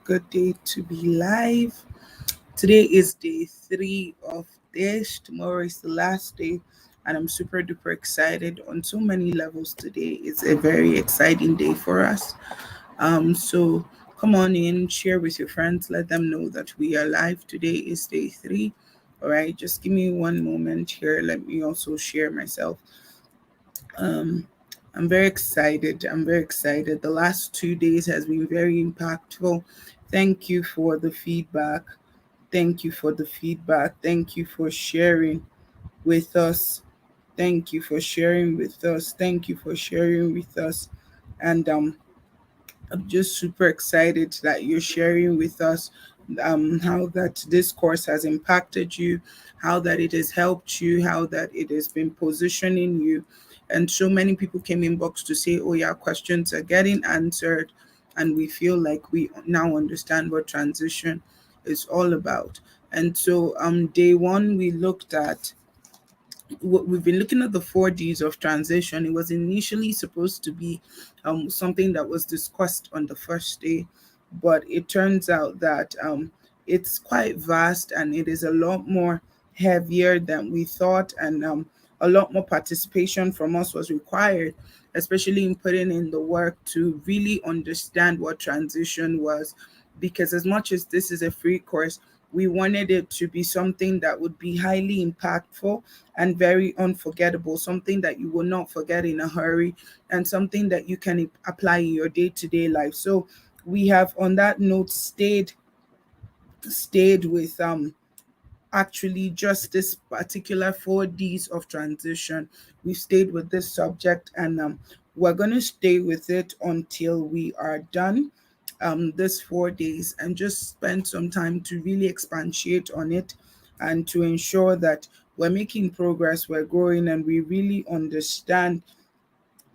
good day to be live. Today is day 3 of this. Tomorrow is the last day, and I'm super duper excited on so many levels. Today is a very exciting day for us. So come on in, share with your friends, let them know that we are live. Today is day 3. All right, just give me one moment here. Let me also share myself. Um, I'm very excited. I'm very excited. The last 2 days has been very impactful. Thank you for the feedback. Thank you for the feedback. Thank you for sharing with us. Thank you for sharing with us. Thank you for sharing with us. And I'm just super excited that you're sharing with us how that this course has impacted you, how that it has helped you, how that it has been positioning you. And so many people came inbox to say, oh, yeah, questions are getting answered. And we feel like we now understand what transition is all about. And so, day one, we looked at we've been looking at the 4Ds of transition. It was initially supposed to be something that was discussed on the first day, but it turns out that it's quite vast and it is a lot more heavier than we thought, and a lot more participation from us was required, especially in putting in the work to really understand what transition was. Because as much as this is a free course, we wanted it to be something that would be highly impactful and very unforgettable, something that you will not forget in a hurry, and something that you can apply in your day-to-day life. So we have on that note stayed with actually just this particular 4Ds of transition. We stayed with this subject, and we're going to stay with it until we are done this 4 days, and just spend some time to really expatiate on it and to ensure that we're making progress, we're growing, and we really understand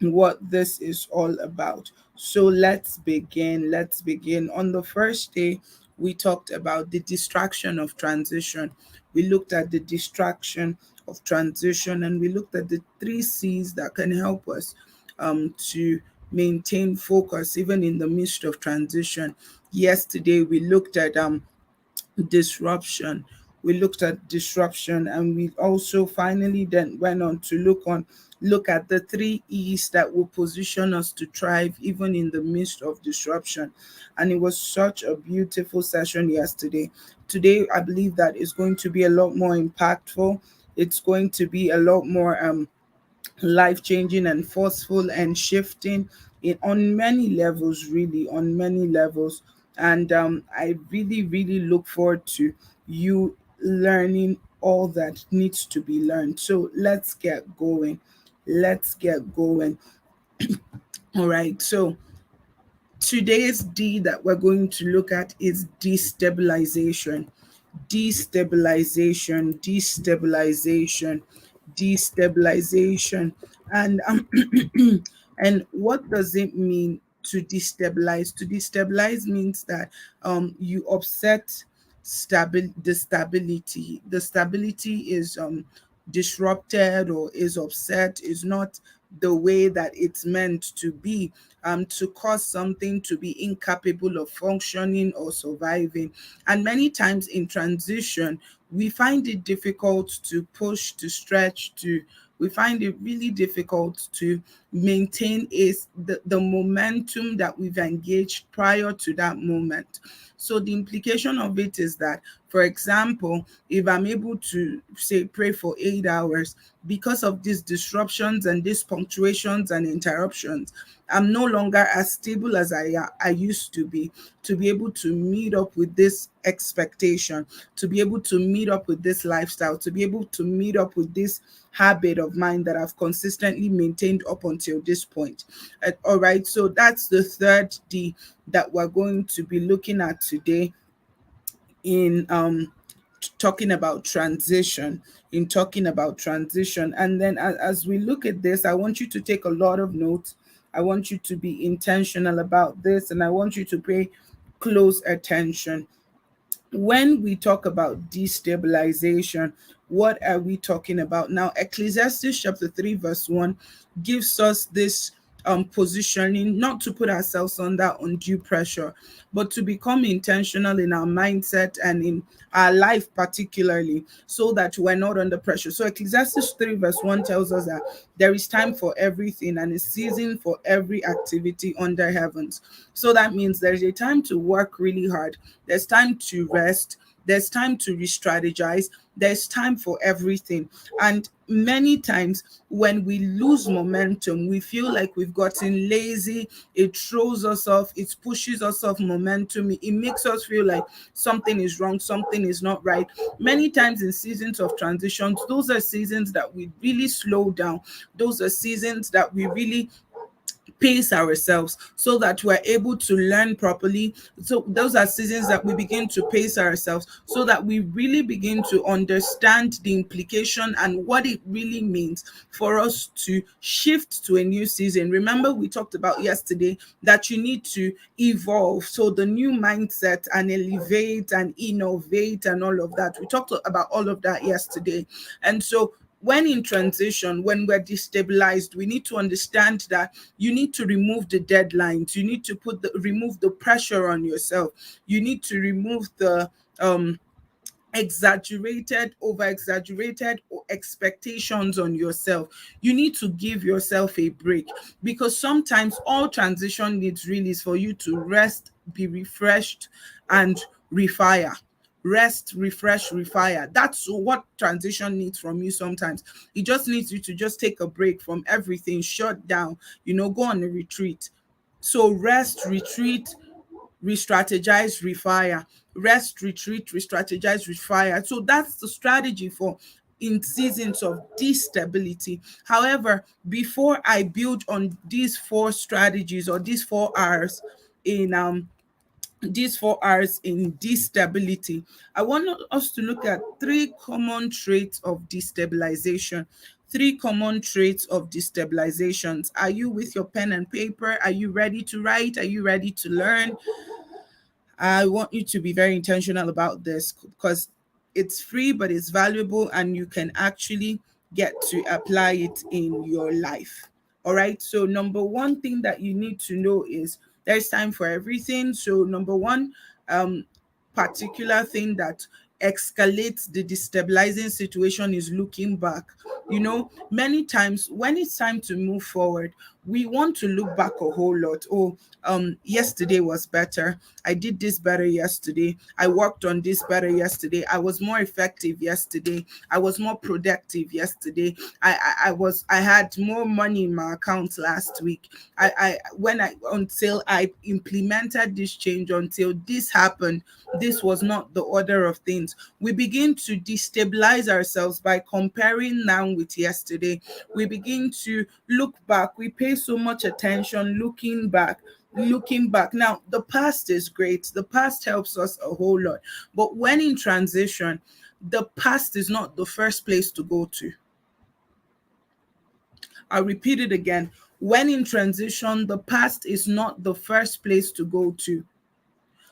what this is all about. So let's begin. Let's begin. On the first day, we talked about the distraction of transition. We looked at the distraction of transition, and we looked at the 3 C's that can help us to maintain focus even in the midst of transition. Yesterday, we looked at disruption. We looked at disruption, and we also finally then went on to look at the 3 E's that will position us to thrive even in the midst of disruption. And it was such a beautiful session yesterday. Today, I believe that is going to be a lot more impactful. It's going to be a lot more life changing and forceful and shifting in on many levels, really on many levels. And I really really look forward to you learning all that needs to be learned. So let's get going. Let's get going. All right, so today's D that we're going to look at is destabilization. Destabilization. And and what does it mean to destabilize? To destabilize means that you upset the stability. The stability is disrupted or is upset, is not the way that it's meant to be, to cause something to be incapable of functioning or surviving. And many times in transition, we find it difficult to push, to stretch, we find it really difficult to maintain the momentum that we've engaged prior to that moment. So the implication of it is that, for example, if I'm able to say pray for 8 hours, because of these disruptions and these punctuations and interruptions, I'm no longer as stable as I used to be able to meet up with this expectation, to be able to meet up with this lifestyle, to be able to meet up with this habit of mine that I've consistently maintained up until this point. All right, so that's the third D that we're going to be looking at today in talking about transition, and then as we look at this, I want you to take a lot of notes. I want you to be intentional about this, and I want you to pay close attention. When we talk about destabilization, what are we talking about? Now, Ecclesiastes chapter 3 verse 1 gives us this positioning, not to put ourselves under undue pressure, but to become intentional in our mindset and in our life, particularly, so that we're not under pressure. So, Ecclesiastes 3, verse 1 tells us that there is time for everything and a season for every activity under heavens. So, that means there's a time to work really hard, there's time to rest, there's time to re strategize. There's time for everything. And many times when we lose momentum, we feel like we've gotten lazy. It throws us off. It pushes us off momentum. It makes us feel like something is wrong, something is not right. Many times in seasons of transitions, those are seasons that we really slow down. Those are seasons that we really pace ourselves so that we're able to learn properly. So those are seasons that we begin to pace ourselves so that we really begin to understand the implication and what it really means for us to shift to a new season. Remember, we talked about yesterday that you need to evolve. So the new mindset and elevate and innovate and all of that. We talked about all of that yesterday. And so when in transition, when we're destabilized, we need to understand that you need to remove the deadlines. You need to remove the pressure on yourself. You need to remove the over exaggerated expectations on yourself. You need to give yourself a break, because sometimes all transition needs really is for you to rest, be refreshed, and refire. Rest, refresh, refire. That's what transition needs from you. Sometimes it just needs you to just take a break from everything, shut down, go on a retreat. So rest, retreat, re-strategize, refire. Rest, retreat, re-strategize, refire. So that's the strategy for in seasons of destability. However, before I build on these four strategies or these 4 R's in destability, I want us to look at three common traits of destabilization. Three common traits of destabilizations. Are you with your pen and paper? Are you ready to write? Are you ready to learn? I want you to be very intentional about this, because it's free, but it's valuable, and you can actually get to apply it in your life. All right. So, number one thing that you need to know is there's time for everything. So, number one, particular thing that escalates the destabilizing situation is looking back. Many times when it's time to move forward, we want to look back a whole lot. Oh, yesterday was better. I did this better yesterday. I worked on this better yesterday. I was more effective yesterday. I was more productive yesterday. I had more money in my account last week. Until I implemented this change, until this happened, this was not the order of things. We begin to destabilize ourselves by comparing now with yesterday. We begin to look back. We pay so much attention looking back. Now, the past is great. The past helps us a whole lot. But when in transition, the past is not the first place to go to. I'll repeat it again. When in transition, the past is not the first place to go to.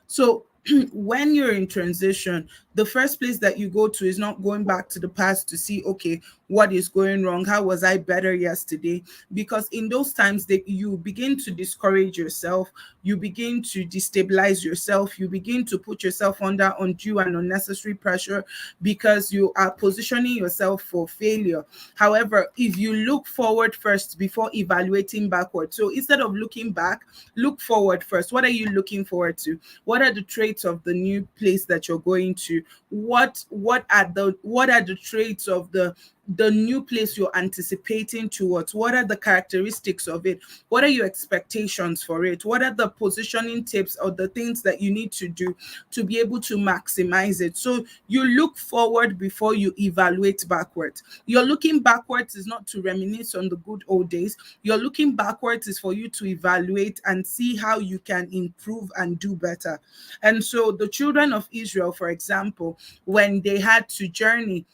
So when you're in transition, the first place that you go to is not going back to the past to see, okay, what is going wrong? How was I better yesterday? Because in those times that you begin to discourage yourself, you begin to destabilize yourself, you begin to put yourself under undue and unnecessary pressure, because you are positioning yourself for failure. However, if you look forward first before evaluating backward, so instead of looking back, look forward first. What are you looking forward to? What are the traits of the new place that you're going to? What are the traits of the new place you're anticipating towards? What are the characteristics of it? What are your expectations for it? What are the positioning tips or the things that you need to do to be able to maximize it? So you look forward before you evaluate backwards. You're looking backwards is not to reminisce on the good old days. You're looking backwards is for you to evaluate and see how you can improve and do better. And so the children of Israel, for example, when they had to journey,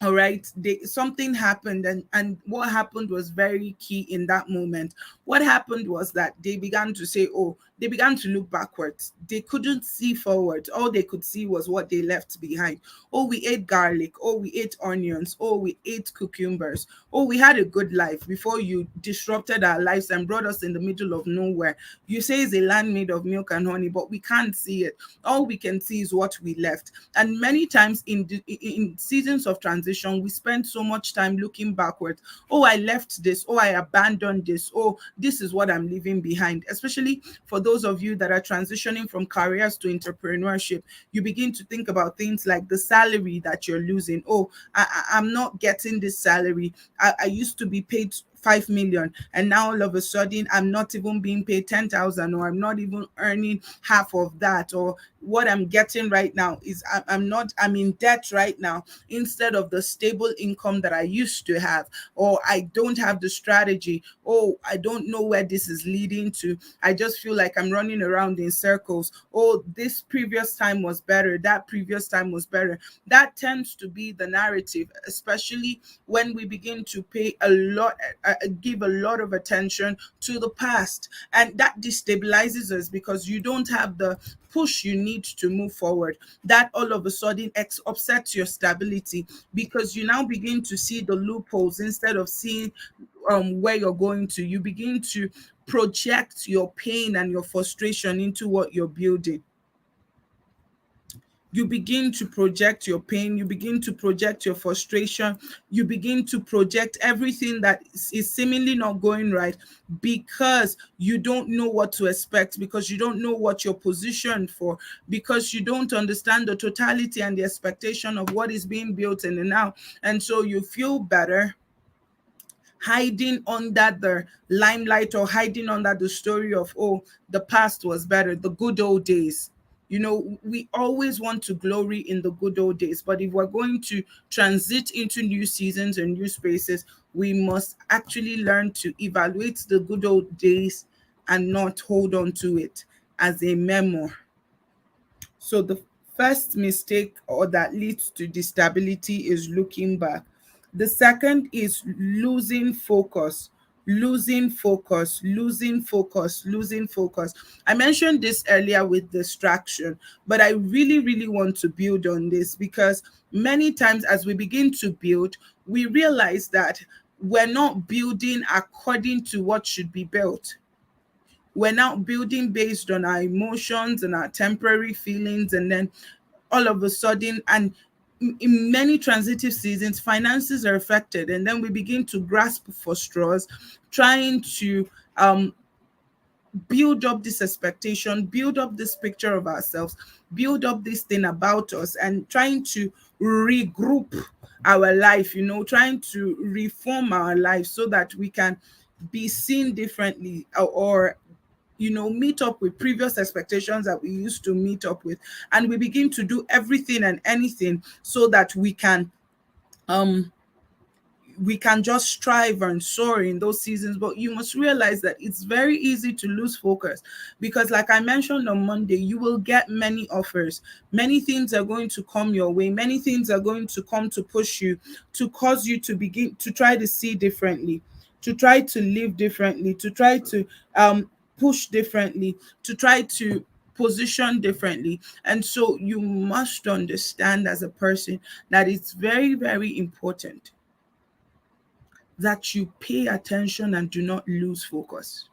all right, something happened, and what happened was very key in that moment. What happened was that they began to say, oh, they began to look backwards. They couldn't see forward. All they could see was what they left behind. Oh, we ate garlic. Oh, we ate onions. Oh, we ate cucumbers. Oh, we had a good life before you disrupted our lives and brought us in the middle of nowhere. You say it's a land made of milk and honey, but we can't see it. All we can see is what we left. And many times in seasons of transition, we spend so much time looking backwards. Oh, I left this. Oh, I abandoned this. Oh, this is what I'm leaving behind. Especially for those of you that are transitioning from careers to entrepreneurship, you begin to think about things like the salary that you're losing. Oh, I'm not getting this salary. I used to be paid 5 million, and now all of a sudden I'm not even being paid 10,000, or I'm not even earning half of that, or what I'm getting right now is I'm in debt right now instead of the stable income that I used to have, or I don't have the strategy. Oh, I don't know where this is leading to. I just feel like I'm running around in circles. Oh, this previous time was better, that previous time was better. That tends to be the narrative, especially when we begin to pay a lot, give a lot of attention to the past. And that destabilizes us because you don't have the push you need to move forward. That all of a sudden upsets your stability because you now begin to see the loopholes instead of seeing where you're going to. You begin to project your pain and your frustration into what you're building. You begin to project your pain, you begin to project your frustration, you begin to project everything that is seemingly not going right because you don't know what to expect, because you don't know what you're positioned for, because you don't understand the totality and the expectation of what is being built in the now. And so you feel better hiding under the limelight or hiding under the story of, oh, the past was better, the good old days. You know, we always want to glory in the good old days, but if we're going to transit into new seasons and new spaces, we must actually learn to evaluate the good old days and not hold on to it as a memoir. So the first mistake or that leads to destability is looking back. The second is losing focus. Losing focus, losing focus, losing focus. I mentioned this earlier with distraction, but I really, really want to build on this because many times as we begin to build, we realize that we're not building according to what should be built. We're now building based on our emotions and our temporary feelings, and then all of a sudden, and in many transitive seasons, finances are affected, and then we begin to grasp for straws, trying to build up this expectation, build up this picture of ourselves, build up this thing about us, and trying to regroup our life, trying to reform our life so that we can be seen differently, or meet up with previous expectations that we used to meet up with. And we begin to do everything and anything so that um we can just strive and soar in those seasons. But you must realize that it's very easy to lose focus because, like I mentioned on Monday, you will get many offers. Many things are going to come your way. Many things are going to come to push you, to cause you to begin to try to see differently, to try to live differently, to try to push differently, to try to position differently. And so you must understand as a person that it's very, very important that you pay attention and do not lose focus.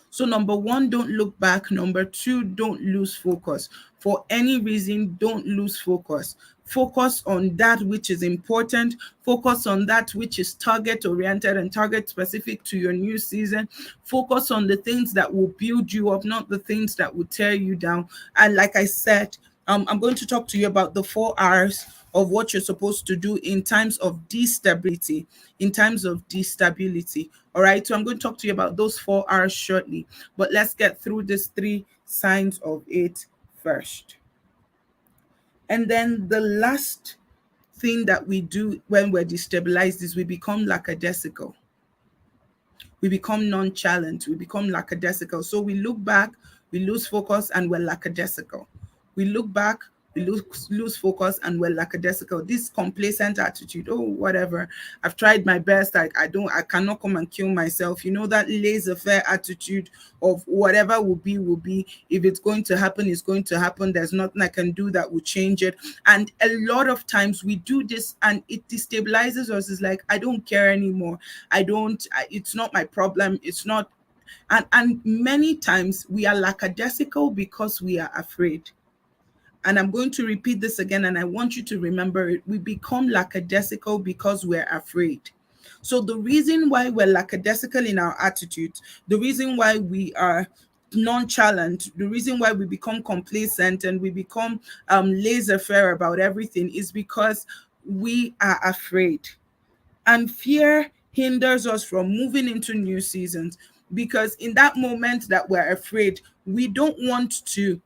So, number one, don't look back. Number two, don't lose focus. For any reason, don't lose focus. Focus on that which is important. Focus on that which is target oriented and target specific to your new season. Focus on the things that will build you up, not the things that will tear you down. And like I said, I'm going to talk to you about the 4 R's of what you're supposed to do in times of destability, in times of destability. All right. So I'm going to talk to you about those 4 R's shortly, but let's get through these 3 signs of it first. And then the last thing that we do when we're destabilized is we become lackadaisical. We become nonchalant. We become lackadaisical. So we look back, we lose focus, and we're lackadaisical. We look back, we lose focus, and we're lackadaisical. This complacent attitude, oh whatever, I've tried my best, I cannot come and kill myself. You know, that laissez-faire attitude of whatever will be. If it's going to happen, it's going to happen. There's nothing I can do that will change it. And a lot of times we do this and it destabilizes us. It's like, I don't care anymore. It's not my problem. It's not. And many times we are lackadaisical because we are afraid. And I'm going to repeat this again, and I want you to remember it. We become lackadaisical because we're afraid. So the reason why we're lackadaisical in our attitudes, the reason why we are nonchalant, the reason why we become complacent and we become laissez-faire about everything is because we are afraid. And fear hinders us from moving into new seasons, because in that moment that we're afraid, we don't want to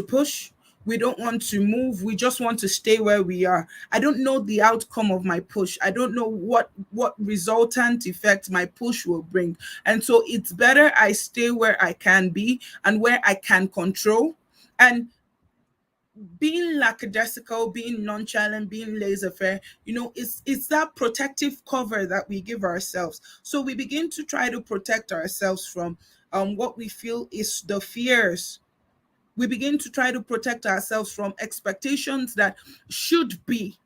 push. We don't want to move. We just want to stay where we are. I don't know the outcome of my push. I don't know what resultant effect my push will bring. And so it's better I stay where I can be and where I can control. And being lackadaisical, being nonchalant, being laissez-faire, it's that protective cover that we give ourselves. So we begin to try to protect ourselves from what we feel is the fears. We begin to try to protect ourselves from expectations that should be.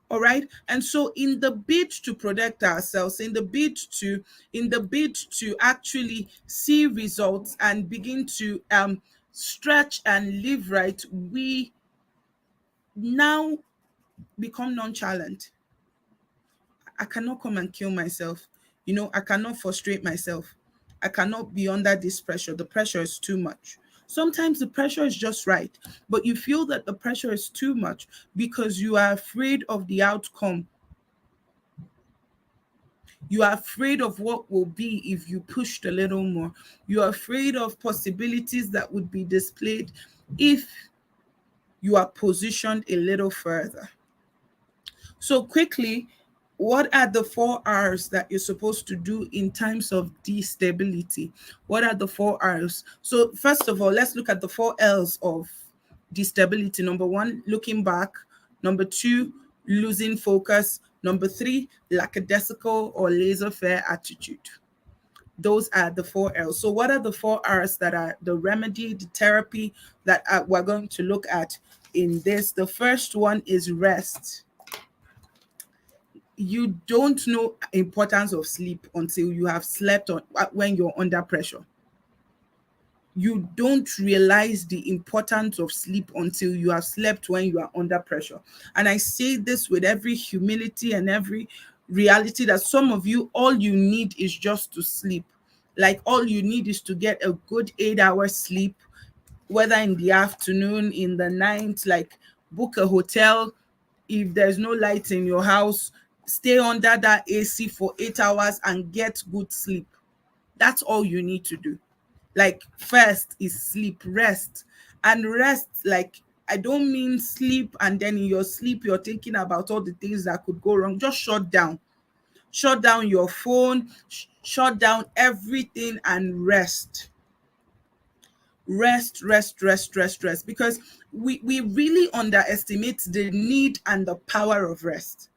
All right. And so in the bid to protect ourselves, in the bid to actually see results and begin to stretch and live right, we now become nonchalant. I cannot come and kill myself. I cannot frustrate myself. I cannot be under this pressure. The pressure is too much. Sometimes the pressure is just right, but you feel that the pressure is too much because you are afraid of the outcome. You are afraid of what will be if you pushed a little more. You are afraid of possibilities that would be displayed if you are positioned a little further. So quickly, what are the 4 R's that you're supposed to do in times of destability? What are the 4 R's? So first of all, let's look at the 4 L's of destability. Number one, looking back. Number two, losing focus. Number three, lackadaisical or laissez-faire attitude. Those are the 4 L's. So what are the 4 R's that are the remedy, the therapy that we're going to look at in this? The first one is rest. You don't know importance of sleep until you have slept when you're under pressure. You don't realize the importance of sleep until you have slept when you are under pressure. And I say this with every humility and every reality that some of you, all you need is just to sleep. Like all you need is to get a good 8 hours sleep, whether in the afternoon, in the night, like book a hotel. If there's no light in your house, stay under that AC for 8 hours and get good sleep. That's all you need to do. Like, first is sleep, rest. And rest, like, I don't mean sleep and then in your sleep you're thinking about all the things that could go wrong. Just shut down. Shut down your phone, shut down everything and rest. Rest. Because we really underestimate the need and the power of rest.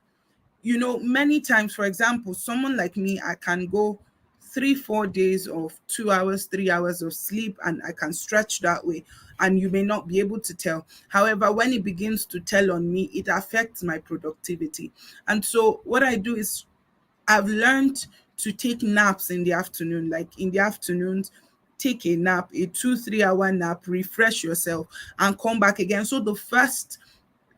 Many times, for example, someone like me, I can go 3 4 days of 2 hours 3 hours of sleep, and I can stretch that way, and you may not be able to tell. However, when it begins to tell on me, it affects my productivity. And so what I do is I've learned to take naps in the afternoon. Like in the afternoons, take a nap, a 2 3 hour nap, refresh yourself and come back again. So the first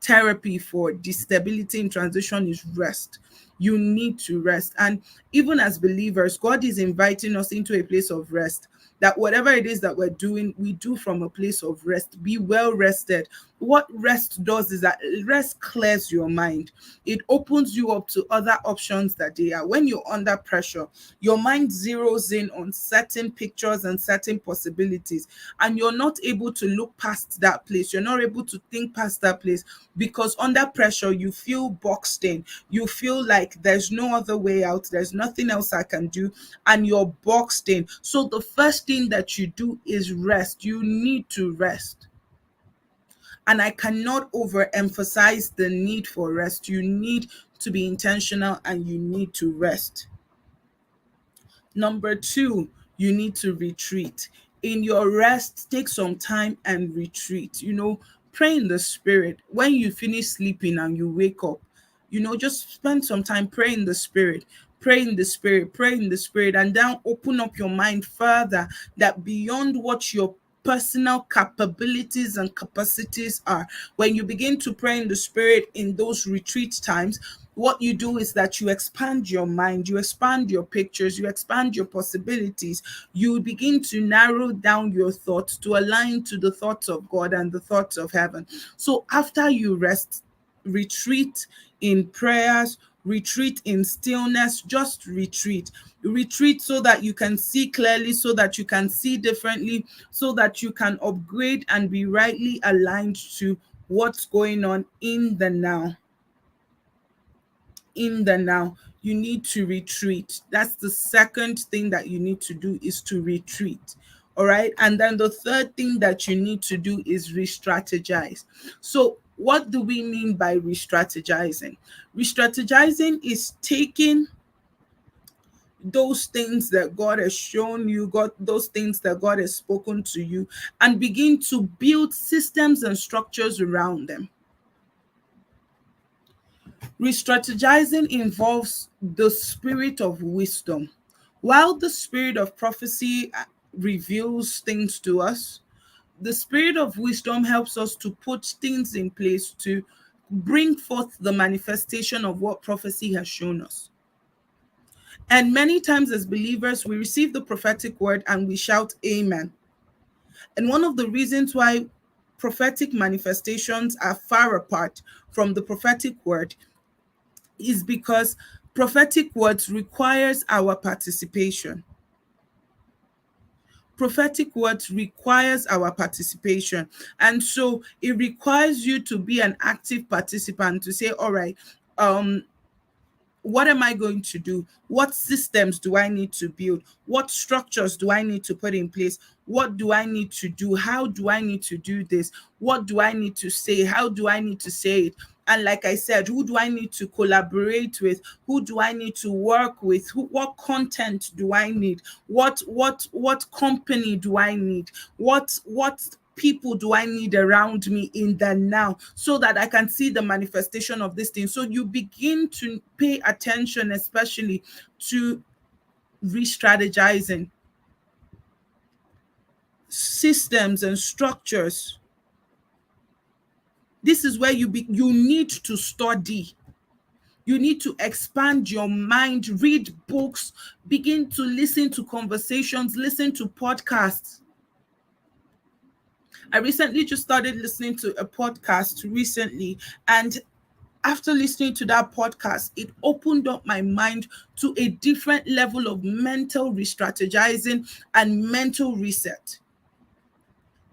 therapy for destability in transition is rest. You need to rest. And even as believers, God is inviting us into a place of rest. That whatever it is that we're doing, we do from a place of rest. Be well rested. What rest does is that rest clears your mind. It opens you up to other options that they are. When you're under pressure, your mind zeroes in on certain pictures and certain possibilities, and you're not able to look past that place. You're not able to think past that place because under pressure, you feel boxed in. You feel like there's no other way out. There's nothing else I can do, and you're boxed in. So the first thing that you do is rest. You need to rest. And I cannot overemphasize the need for rest. You need to be intentional and you need to rest. Number two, you need to retreat. In your rest, take some time and retreat. Pray in the spirit. When you finish sleeping and you wake up, just spend some time praying in the spirit. Pray in the spirit, pray in the spirit, and then open up your mind further that beyond what your personal capabilities and capacities are. When you begin to pray in the spirit in those retreat times, what you do is that you expand your mind, you expand your pictures, you expand your possibilities. You begin to narrow down your thoughts to align to the thoughts of God and the thoughts of heaven. So after you rest, retreat in prayers, retreat in stillness, just retreat. Retreat so that you can see clearly, so that you can see differently, so that you can upgrade and be rightly aligned to what's going on in the now. In the now, you need to retreat. That's the second thing that you need to do, is to retreat. All right. And then the third thing that you need to do is re-strategize. So what do we mean by re-strategizing? Re-strategizing is taking those things that God has shown you, those things that God has spoken to you, and begin to build systems and structures around them. Restrategizing involves the spirit of wisdom. While the spirit of prophecy reveals things to us, the spirit of wisdom helps us to put things in place to bring forth the manifestation of what prophecy has shown us. And many times as believers, we receive the prophetic word and we shout amen. And one of the reasons why prophetic manifestations are far apart from the prophetic word is because prophetic words requires our participation. Prophetic words requires our participation. And so it requires you to be an active participant, to say, all right, what am I going to do? What systems do I need to build? What structures do I need to put in place? What do I need to do? How do I need to do this? What do I need to say? How do I need to say it? And like I said, who do I need to collaborate with? Who do I need to work with? What content do I need? What company do I need? What people do I need around me in the now, so that I can see the manifestation of this thing? So you begin to pay attention, especially to re-strategizing systems and structures. This is where you need to study. You need to expand your mind, read books, begin to listen to conversations, listen to podcasts. I recently just started listening to a podcast recently, and after listening to that podcast, it opened up my mind to a different level of mental re-strategizing and mental reset.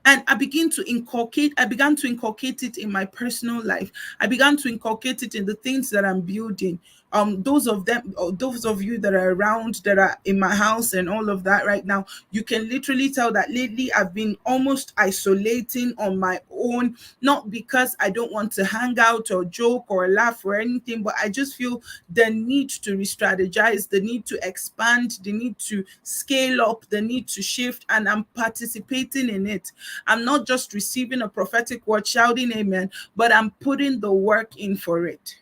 And I began to inculcate it in my personal life. I began to inculcate it in the things that I'm building. Those of you that are around, that are in my house and all of that right now, you can literally tell that lately I've been almost isolating on my own, not because I don't want to hang out or joke or laugh or anything, but I just feel the need to re-strategize, the need to expand, the need to scale up, the need to shift, and I'm participating in it. I'm not just receiving a prophetic word, shouting amen, but I'm putting the work in for it.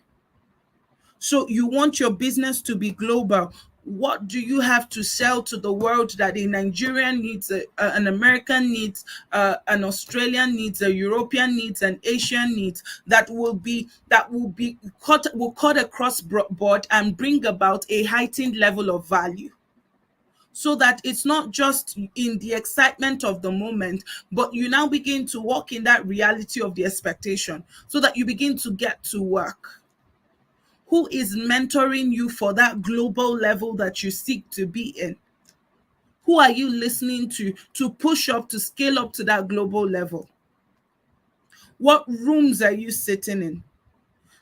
So you want your business to be global. What do you have to sell to the world that a Nigerian needs, an American needs, an Australian needs, a European needs, an Asian needs, that will cut across board and bring about a heightened level of value? So that it's not just in the excitement of the moment, but you now begin to walk in that reality of the expectation, so that you begin to get to work. Who is mentoring you for that global level that you seek to be in? Who are you listening to push up, to scale up to that global level? What rooms are you sitting in?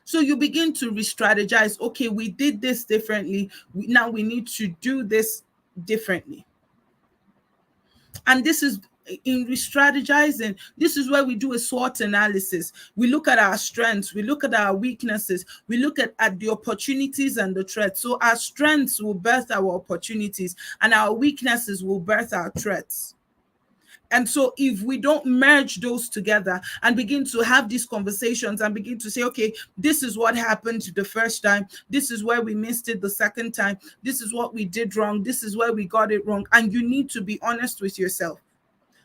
So you begin to re-strategize. Okay, we did this differently. Now we need to do this differently. And this is in re-strategizing, this is where we do a SWOT analysis. We look at our strengths, we look at our weaknesses, we look at the opportunities and the threats. So our strengths will birth our opportunities, and our weaknesses will birth our threats. And so, if we don't merge those together and begin to have these conversations and begin to say, okay, this is what happened the first time, this is where we missed it the second time, this is what we did wrong, this is where we got it wrong, and you need to be honest with yourself.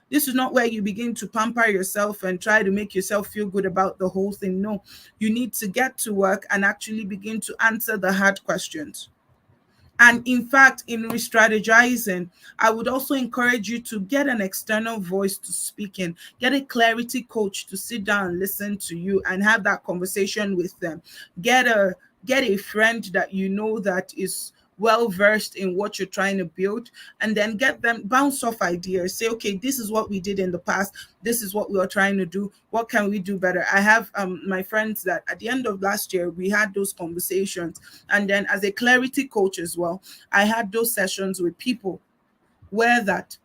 This is not where you begin to pamper yourself and try to make yourself feel good about the whole thing. No, you need to get to work and actually begin to answer the hard questions. And in fact, in re-strategizing, I would also encourage you to get an external voice to speak in, get a clarity coach to sit down and listen to you and have that conversation with them. Get a friend that you know that is well versed in what you're trying to build, and then get them bounce off ideas. Say, okay, this is what we did in the past, this is what we are trying to do, what can we do better? I have my friends that at the end of last year we had those conversations, and then as a clarity coach as well, I had those sessions with people where that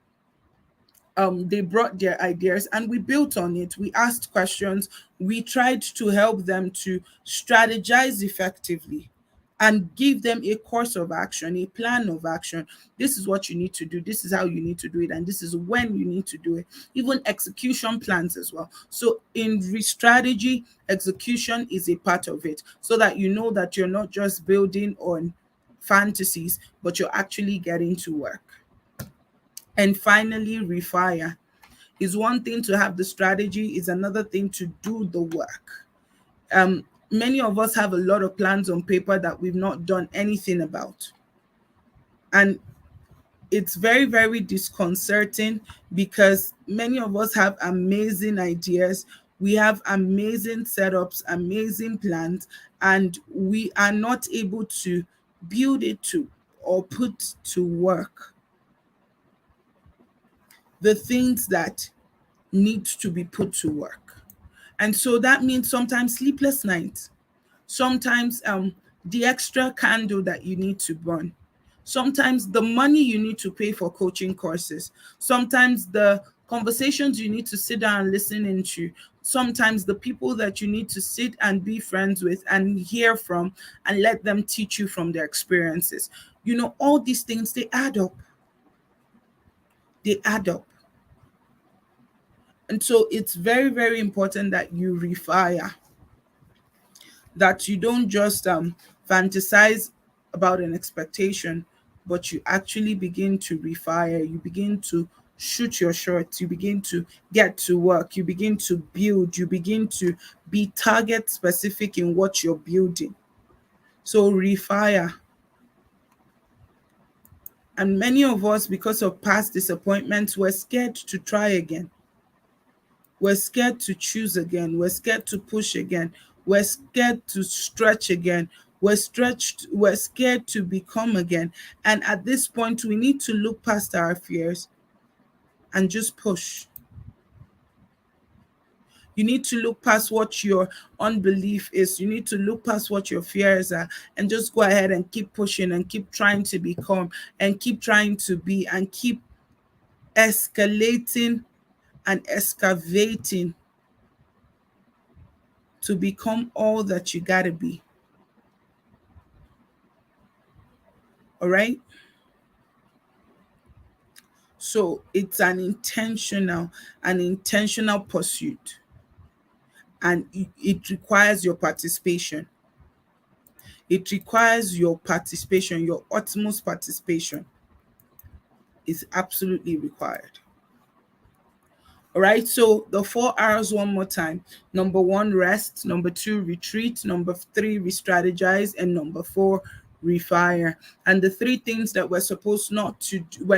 they brought their ideas and we built on it. We asked questions, we tried to help them to strategize effectively and give them a course of action, a plan of action. This is what you need to do, this is how you need to do it, and this is when you need to do it. Even execution plans as well. So in strategy, execution is a part of it, so that you know that you're not just building on fantasies, but you're actually getting to work. And finally, refire. Is one thing to have the strategy, is another thing to do the work. Many of us have a lot of plans on paper that we've not done anything about. And it's very, very disconcerting, because many of us have amazing ideas. We have amazing setups, amazing plans, and we are not able to build it to or put to work the things that need to be put to work. And so that means sometimes sleepless nights, sometimes the extra candle that you need to burn, sometimes the money you need to pay for coaching courses, sometimes the conversations you need to sit down and listen into, sometimes the people that you need to sit and be friends with and hear from and let them teach you from their experiences. All these things, they add up. They add up. And so it's very, very important that you refire, that you don't just fantasize about an expectation, but you actually begin to refire. You begin to shoot your shots. You begin to get to work. You begin to build. You begin to be target specific in what you're building. So refire. And many of us, because of past disappointments, we're scared to try again. We're scared to choose again. We're scared to push again. We're scared to stretch again. We're scared to become again. And at this point, we need to look past our fears and just push. You need to look past what your unbelief is. You need to look past what your fears are and just go ahead and keep pushing and keep trying to become and keep trying to be and keep escalating and excavating to become all that you gotta be. All right? So it's an intentional pursuit. And it requires your participation. It requires your participation, your utmost participation is absolutely required. All right, so the 4 hours one more time. Number 1, rest. Number 2, retreat. Number 3, re-strategize. And number 4, refire. And the 3 things that we're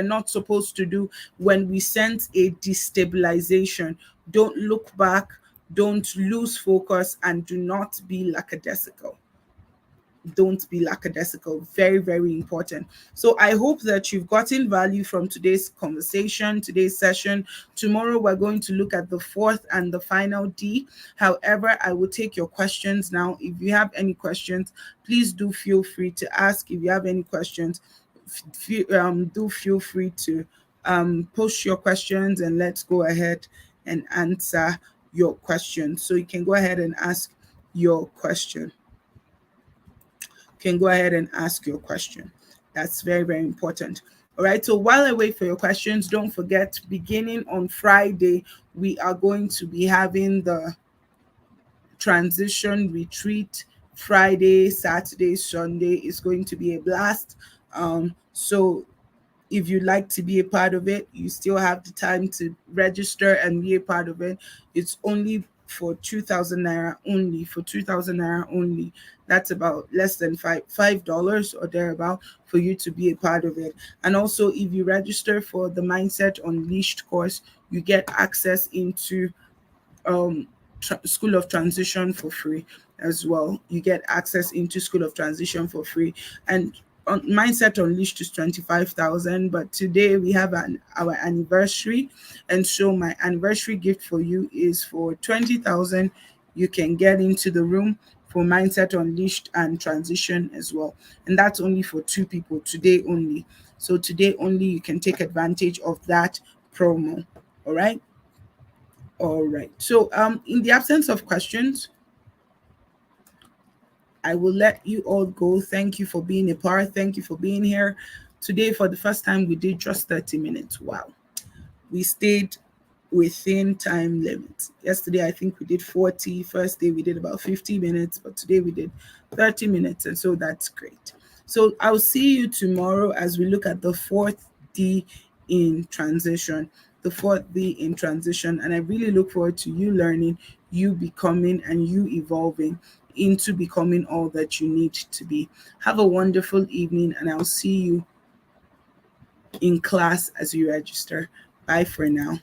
not supposed to do when we sense a destabilization: don't look back, don't lose focus, and do not be lackadaisical. Don't be lackadaisical. Very, very important. So I hope that you've gotten value from today's conversation, today's session. Tomorrow we're going to look at the 4th and the final D. However, I will take your questions now. If you have any questions, please do feel free to ask. If you have any questions, do feel free to post your questions and let's go ahead and answer your question. So you can go ahead and ask your question. Can go ahead and ask your question. That's very, very important. All right. So while I wait for your questions, don't forget, beginning on Friday, we are going to be having the transition retreat. Friday, Saturday, Sunday is going to be a blast. So if you'd like to be a part of it, you still have the time to register and be a part of it. It's only for 2,000 naira only. For 2,000 naira only, that's about less than $5 or thereabout for you to be a part of it. And also, if you register for the Mindset Unleashed course, you get access into School of Transition for free as well. You get access into School of Transition for free. And Mindset Unleashed is 25,000, but today we have our anniversary, and so my anniversary gift for you is for 20,000. You can get into the room for Mindset Unleashed and Transition as well, and that's only for two people today only. So today only you can take advantage of that promo. All right. All right. So, in the absence of questions, I will let you all go. Thank you for being a part. Thank you for being here. Today, for the first time, we did just 30 minutes. Wow. We stayed within time limits. Yesterday, I think we did 40. First day, we did about 50 minutes, but today we did 30 minutes. And so that's great. So I'll see you tomorrow as we look at the fourth D in transition. The fourth D in transition. And I really look forward to you learning, you becoming, and you evolving into becoming all that you need to be. Have a wonderful evening, and I'll see you in class as you register. Bye for now.